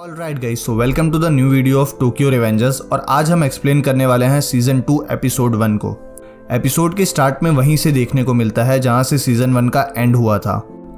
Alright guys, so welcome to the new video of Tokyo Revengers. और आज हम explain करने वाले हैं सीजन 2 एपिसोड 1 को। एपिसोड के स्टार्ट में वहीं से देखने को मिलता है जहां से सीजन 1 का एंड हुआ था।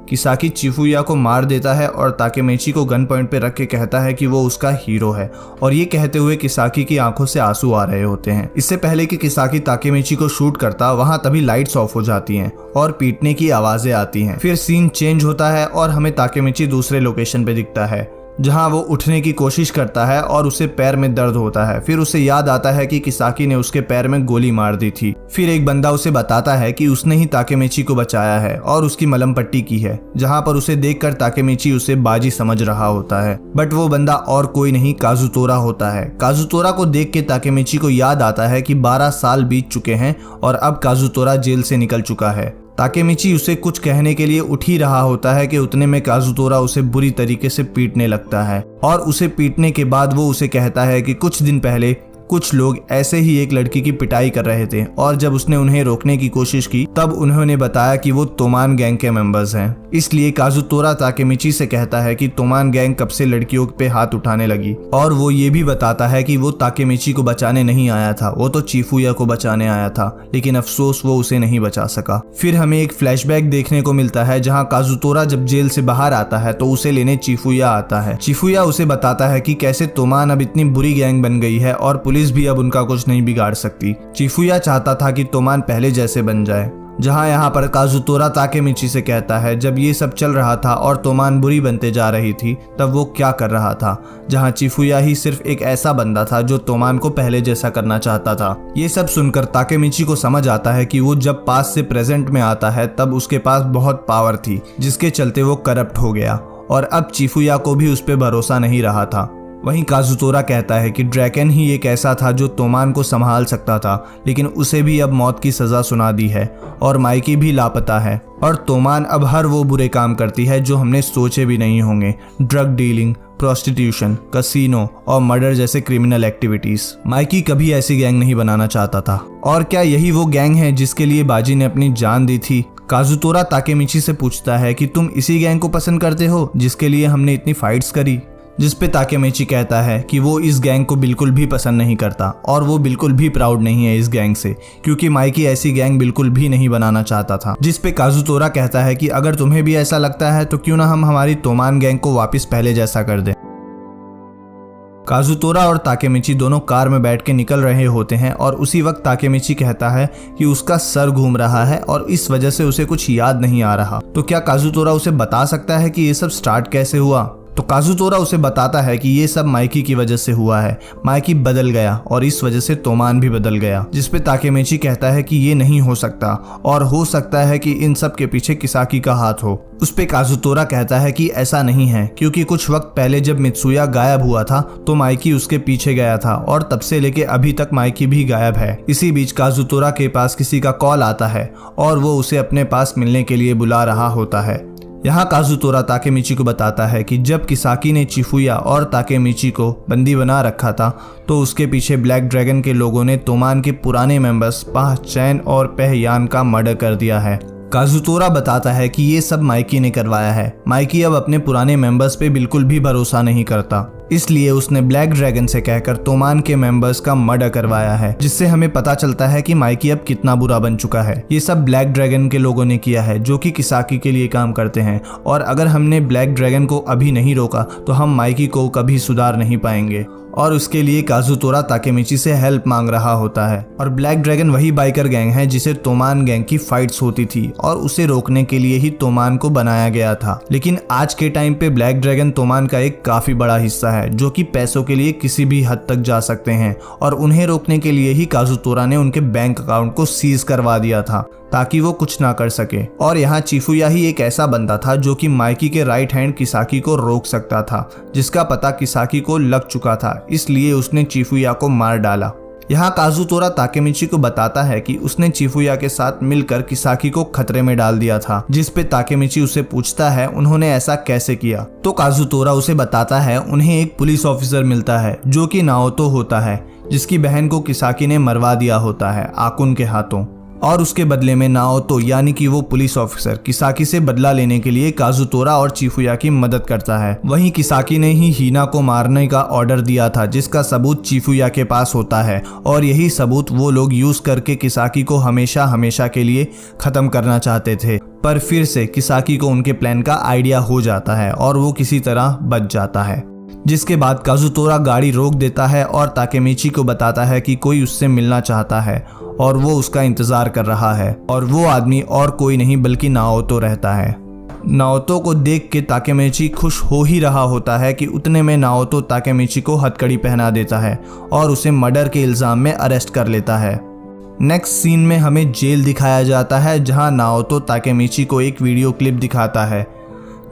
किसाकी चिफुया को मार देता है और ताकेमिची को गन पॉइंट पे रख के कहता है कि वो उसका हीरो है, और ये कहते हुए किसाकी की आंखों से आंसू आ रहे होते हैं। इससे पहले कि किसाकी ताकेमिची को शूट करता, वहां तभी लाइट्स ऑफ हो जाती हैं और पीटने की आवाजें आती हैं। फिर सीन चेंज होता है और हमें ताकेमिची दूसरे लोकेशन पे दिखता है जहां वो उठने की कोशिश करता है और उसे पैर में दर्द होता है। फिर उसे याद आता है कि किसाकी ने उसके पैर में गोली मार दी थी। फिर एक बंदा उसे बताता है कि उसने ही ताकेमिची को बचाया है और उसकी मलहम पट्टी की है, जहां पर उसे देखकर ताकेमिची उसे बाजी समझ रहा होता है। बट वो बंदा और कोई नहीं, काजुतोरा होता है। काजुतोरा को देख के ताकेमिची को याद आता है कि 12 साल बीत चुके हैं और अब काजुतोरा जेल से निकल चुका है। ताकेमिची उसे कुछ कहने के लिए उठ ही रहा होता है कि उतने में काजुतोरा उसे बुरी तरीके से पीटने लगता है, और उसे पीटने के बाद वो उसे कहता है कि कुछ दिन पहले कुछ लोग ऐसे ही एक लड़की की पिटाई कर रहे थे, और जब उसने उन्हें रोकने की कोशिश की तब उन्होंने बताया कि वो तोमान गैंग के मेंबर्स हैं। इसलिए काजुतोरा ताकेमिची से कहता है कि तोमान गैंग कब से लड़कियों पे हाथ उठाने लगी, और वो ये भी बताता है कि वो ताकेमिची को बचाने नहीं आया था, वो तो चिफुया को बचाने आया था, लेकिन अफसोस वो उसे नहीं बचा सका। फिर हमें एक फ्लैशबैक देखने को मिलता है जहाँ काजुतोरा जब जेल से बाहर आता है तो उसे लेने चिफुया आता है। चिफुया उसे बताता है कि कैसे तोमान अब इतनी बुरी गैंग बन गई है और पुलिस भी अब उनका कुछ नहीं बिगाड़ सकती। चिफुया चाहता था कि तोमान पहले जैसे बन जाए। जहां यहाँ पर काजुतोरा ताकेमिची से कहता है जब ये सब चल रहा था और तोमान बुरी बनते जा रही थी तब वो क्या कर रहा था, जहां चिफुया ही सिर्फ एक ऐसा बंदा था जो तोमान को पहले जैसा करना चाहता था। ये सब सुनकर ताकेमिची को समझ आता है कि वो जब पास से प्रेजेंट में आता है तब उसके पास बहुत पावर थी, जिसके चलते वो करप्ट हो गया, और अब चिफुया को भी उस पर भरोसा नहीं रहा था। वहीं काजुतोरा कहता है कि ड्रैकन ही एक ऐसा था जो तोमान को संभाल सकता था, लेकिन उसे भी अब मौत की सजा सुना दी है, और माइकी भी लापता है, और तोमान अब हर वो बुरे काम करती है जो हमने सोचे भी नहीं होंगे। ड्रग डीलिंग, प्रोस्टिट्यूशन, कसीनो और मर्डर जैसे क्रिमिनल एक्टिविटीज। माइकी कभी ऐसी गैंग नहीं बनाना चाहता था, और क्या यही वो गैंग है जिसके लिए बाजी ने अपनी जान दी थी? काजुतोरा ताकेमिची से पूछता है कि तुम इसी गैंग को पसंद करते हो जिसके लिए हमने इतनी फाइट्स करी, जिस पे ताकेमिची कहता है कि वो इस गैंग को बिल्कुल भी पसंद नहीं करता, और वो बिल्कुल भी प्राउड नहीं है इस गैंग से, क्योंकि माइकी ऐसी गैंग बिल्कुल भी नहीं बनाना चाहता था। जिस पे काजुतोरा कहता है कि अगर तुम्हें भी ऐसा लगता है तो क्यों ना हम हमारी तोमान गैंग को वापस पहले जैसा कर दें। काजुतोरा और ताकेमिची दोनों कार में बैठ के निकल रहे होते हैं, और उसी वक्त ताकेमिची कहता है कि उसका सर घूम रहा है और इस वजह से उसे कुछ याद नहीं आ रहा। तो क्या काजुतोरा उसे बता सकता है कि ये सब स्टार्ट कैसे हुआ? तो काजुतोरा उसे बताता है कि ये सब माइकी की वजह से हुआ है। माइकी बदल गया और इस वजह से तोमान भी बदल गया। जिस पे ताकेमिची कहता है कि ये नहीं हो सकता, और हो सकता है कि इन सब के पीछे किसाकी का हाथ हो। उस पे काजुतोरा कहता है कि ऐसा नहीं है, क्योंकि कुछ वक्त पहले जब मित्सुया गायब हुआ था तो माइकी उसके पीछे गया था, और तब से लेके अभी तक माइकी भी गायब है। इसी बीच काजुतोरा के पास किसी का कॉल आता है और वो उसे अपने पास मिलने के लिए बुला रहा होता है। यहाँ काजुतोरा ताकेमिची को बताता है कि जब किसाकी ने चिफुया और ताकेमिची को बंदी बना रखा था तो उसके पीछे ब्लैक ड्रैगन के लोगों ने तोमान के पुराने मेंबर्स पाह चैन और पहयान का मर्डर कर दिया है। काजुतोरा बताता है कि ये सब माइकी ने करवाया है। माइकी अब अपने पुराने मेंबर्स पे बिल्कुल भी भरोसा नहीं करता, इसलिए उसने ब्लैक ड्रैगन से कहकर तोमान के मेंबर्स का मर्डर करवाया है, जिससे हमें पता चलता है कि माइकी अब कितना बुरा बन चुका है। ये सब ब्लैक ड्रैगन के लोगों ने किया है जो कि किसाकी के लिए काम करते हैं, और अगर हमने ब्लैक ड्रैगन को अभी नहीं रोका तो हम माइकी को कभी सुधार नहीं पाएंगे, और उसके लिए काजुतोरा ताकेमिची से हेल्प मांग रहा होता है। और ब्लैक ड्रैगन वही बाइकर गैंग है जिसे तोमान गैंग की फाइट्स होती थी, और उसे रोकने के लिए ही तोमान को बनाया गया था। लेकिन आज के टाइम पे ब्लैक ड्रैगन तोमान का एक काफी बड़ा हिस्सा है, जो कि पैसों के लिए किसी भी हद तक जा सकते हैं, और उन्हें रोकने के लिए ही काजुतोरा ने उनके बैंक अकाउंट को सीज करवा दिया था ताकि वो कुछ ना कर सके। और यहाँ चिफुया ही एक ऐसा बंदा था जो कि माइकी के राइट हैंड किसाकी को रोक सकता था, जिसका पता किसाकी को लग चुका था, इसलिए उसने चिफुया को मार डाला। यहाँ काजुतोरा ताकेमिची को बताता है कि उसने चिफुया के साथ मिलकर किसाकी को खतरे में डाल दिया था, जिस पे ताकेमिची उसे पूछता है उन्होंने ऐसा कैसे किया। तो काजुतोरा उसे बताता है उन्हें एक पुलिस ऑफिसर मिलता है जो कि नाओतो होता है, जिसकी बहन को किसाकी ने मरवा दिया होता है आकुन के हाथों। और उसके बदले में नाओतो यानी कि वो पुलिस ऑफिसर किसाकी से बदला लेने के लिए काजुतोरा और चिफुया की मदद करता है। वहीं किसाकी ने ही हिना को मारने का ऑर्डर दिया था, जिसका सबूत चिफुया के पास होता है और यही सबूत वो लोग यूज करके किसाकी को हमेशा हमेशा के लिए खत्म करना चाहते थे। पर फिर से किसाकी को उनके प्लान का आइडिया हो जाता है और वो किसी तरह बच जाता है, जिसके बाद काजुतोरा गाड़ी रोक देता है और ताकेमिची को बताता है कि कोई उससे मिलना चाहता है और वो उसका इंतजार कर रहा है और वो आदमी और कोई नहीं बल्कि नाओतो रहता है। नाओतो को देख के ताकेमिची खुश हो ही रहा होता है कि उतने में नाओतो ताकेमिची को हथकड़ी पहना देता है और उसे मर्डर के इल्जाम में अरेस्ट कर लेता है। नेक्स्ट सीन में हमें जेल दिखाया जाता है, जहां नाओतो ताकेमिची को एक वीडियो क्लिप दिखाता है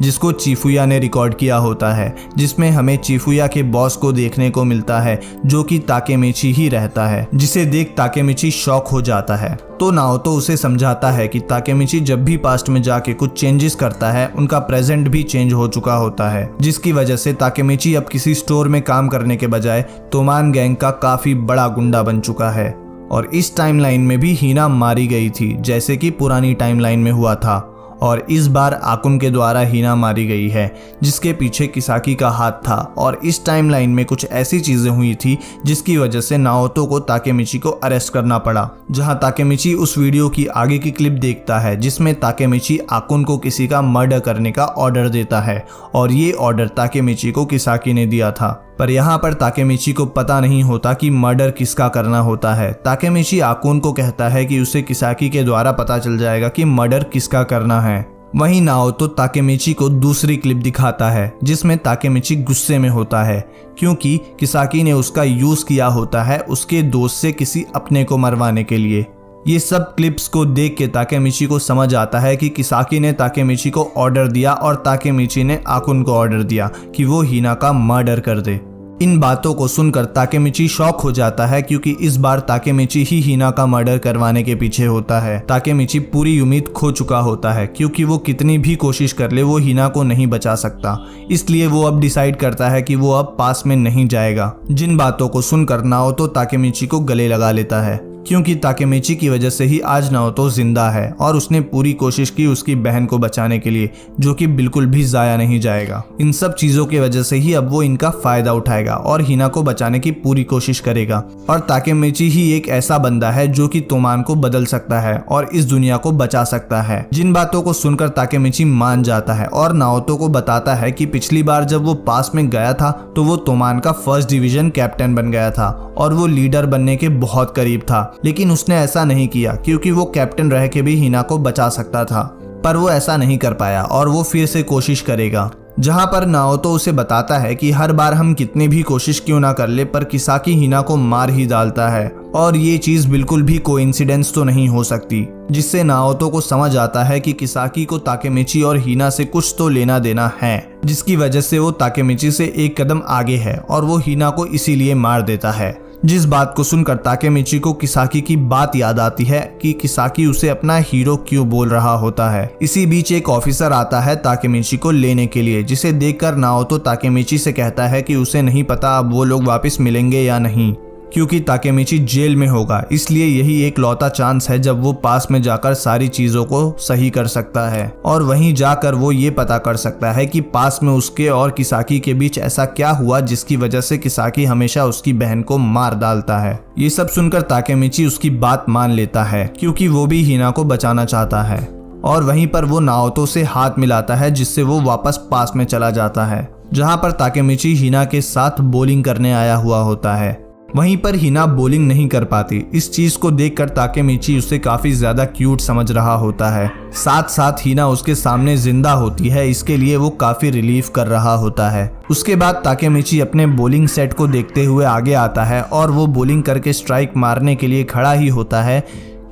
जिसको चिफुया ने रिकॉर्ड किया होता है, जिसमें हमें चिफुया के बॉस को देखने को मिलता है जो कि ताकेमिची ही रहता है, जिसे देख ताकेमिची शॉक हो जाता है। तो नाओतो उसे समझाता है कि ताकेमिची जब भी पास्ट में जाके कुछ चेंजेस करता है उनका प्रेजेंट भी चेंज हो चुका होता है, जिसकी वजह से ताकेमिची अब किसी स्टोर में काम करने के बजाय तोमान गैंग का काफी बड़ा गुंडा बन चुका है। और इस टाइमलाइन में भी हिना मारी गई थी जैसे कि पुरानी टाइमलाइन में हुआ था, और इस बार आकुन के द्वारा हिना मारी गई है जिसके पीछे किसाकी का हाथ था। और इस टाइमलाइन में कुछ ऐसी चीजें हुई थी जिसकी वजह से नाओतो को ताकेमिची को अरेस्ट करना पड़ा, जहां ताकेमिची उस वीडियो की आगे की क्लिप देखता है जिसमें ताकेमिची आकुन को किसी का मर्डर करने का ऑर्डर देता है और ये ऑर्डर ताकेमिची को किसाकी ने दिया था। पर यहाँ पर ताकेमिची को पता नहीं होता कि मर्डर किसका करना होता है। ताकेमिची आकुन को कहता है कि उसे किसाकी के द्वारा पता चल जाएगा कि मर्डर किसका करना है। वहीं नाओतो ताकेमिची को दूसरी क्लिप दिखाता है जिसमें ताकेमिची गुस्से में होता है क्योंकि किसाकी ने उसका यूज किया होता है उसके दोस्त से किसी अपने को मरवाने के लिए। ये सब क्लिप्स को देख के ताकेमिची को समझ आता है कि किसाकी ने ताकेमिची को ऑर्डर दिया और ताकेमिची ने आकुन को ऑर्डर दिया कि वो हिना का मर्डर कर दे। इन बातों को सुनकर ताकेमिची शॉक हो जाता है क्योंकि इस बार ताकेमिची ही हिना का मर्डर करवाने के पीछे होता है। ताकेमिची पूरी उम्मीद खो चुका होता है क्योंकि वो कितनी भी कोशिश कर ले वो हिना को नहीं बचा सकता, इसलिए वो अब डिसाइड करता है कि वो अब पास में नहीं जाएगा। जिन बातों को सुनकर नाओतो ताकेमिची को गले लगा लेता है क्योंकि ताकेमिची की वजह से ही आज नाओतो जिंदा है और उसने पूरी कोशिश की उसकी बहन को बचाने के लिए, जो कि बिल्कुल भी जाया नहीं जाएगा। इन सब चीजों की वजह से ही अब वो इनका फायदा उठाएगा और हिना को बचाने की पूरी कोशिश करेगा। और ताकेमिची ही एक ऐसा बंदा है जो कि तोमान को बदल सकता है और इस दुनिया को बचा सकता है। जिन बातों को सुनकर ताकेमिची मान जाता है और नाओतो को बताता है कि पिछली बार जब वो पास में गया था तो वो तोमान का फर्स्ट डिवीजन कैप्टन बन गया था और वो लीडर बनने के बहुत करीब था, लेकिन उसने ऐसा नहीं किया क्योंकि वो कैप्टन रह के भी हिना को बचा सकता था। पर वो ऐसा नहीं कर पाया और वो फिर से कोशिश करेगा, जहां पर नाओतो उसे बताता है कि हर बार हम कितनी भी कोशिश क्यों ना कर ले पर किसाकी हिना को मार ही डालता है और ये चीज बिल्कुल भी कोइंसिडेंस तो नहीं हो सकती। जिससे नाओतो को समझ आता है कि किसाकी को ताकेमिची और हिना से कुछ तो लेना देना है, जिसकी वजह से वो ताकेमिची से एक कदम आगे है और वो हिना को इसीलिए मार देता है। जिस बात को सुनकर ताकेमिची को किसाकी की बात याद आती है कि किसाकी उसे अपना हीरो क्यों बोल रहा होता है। इसी बीच एक ऑफिसर आता है ताकेमिची को लेने के लिए, जिसे देखकर नाओतो ताकेमिची से कहता है कि उसे नहीं पता अब वो लोग वापस मिलेंगे या नहीं, क्योंकि ताकेमिची जेल में होगा, इसलिए यही एक लौता चांस है जब वो पास में जाकर सारी चीजों को सही कर सकता है और वहीं जाकर वो ये पता कर सकता है कि पास में उसके और किसाकी के बीच ऐसा क्या हुआ जिसकी वजह से किसाकी हमेशा उसकी बहन को मार डालता है। ये सब सुनकर ताकेमिची उसकी बात मान लेता है क्योंकि वो भी हिना को बचाना चाहता है और वहीं पर वो नाओतो से हाथ मिलाता है जिससे वो वापस पास में चला जाता है, जहाँ पर ताकेमिची हिना के साथ बॉलिंग करने आया हुआ होता है। वहीं पर हिना बॉलिंग नहीं कर पाती। इस चीज को देखकर ताकेमिची उसे काफी ज्यादा क्यूट समझ रहा होता है। साथ साथ हिना उसके सामने जिंदा होती है, इसके लिए वो काफी रिलीफ कर रहा होता है। उसके बाद ताकेमिची अपने बॉलिंग सेट को देखते हुए आगे आता है और वो बॉलिंग करके स्ट्राइक मारने के लिए खड़ा ही होता है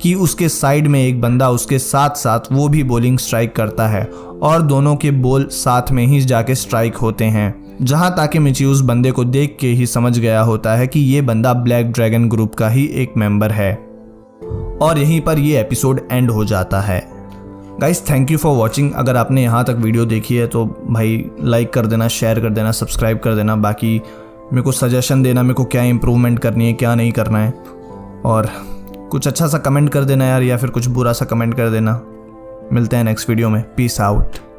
कि उसके साइड में एक बंदा उसके साथ साथ वो भी बॉलिंग स्ट्राइक करता है और दोनों के बॉल साथ में ही जाके स्ट्राइक होते हैं, जहां ताकेमिची उस बंदे को देख के ही समझ गया होता है कि ये बंदा ब्लैक ड्रैगन ग्रुप का ही एक मेंबर है। और यहीं पर ये एपिसोड एंड हो जाता है। Guys thank you for watching. अगर आपने यहाँ तक वीडियो देखी है तो भाई लाइक कर देना, शेयर कर देना, सब्सक्राइब कर देना। बाकी मेरे को सजेशन देना, मेरे को क्या इम्प्रूवमेंट करनी है क्या नहीं करना है, और कुछ अच्छा सा कमेंट कर देना यार, या फिर कुछ बुरा सा कमेंट कर देना। मिलते हैं नेक्स्ट वीडियो में। Peace out.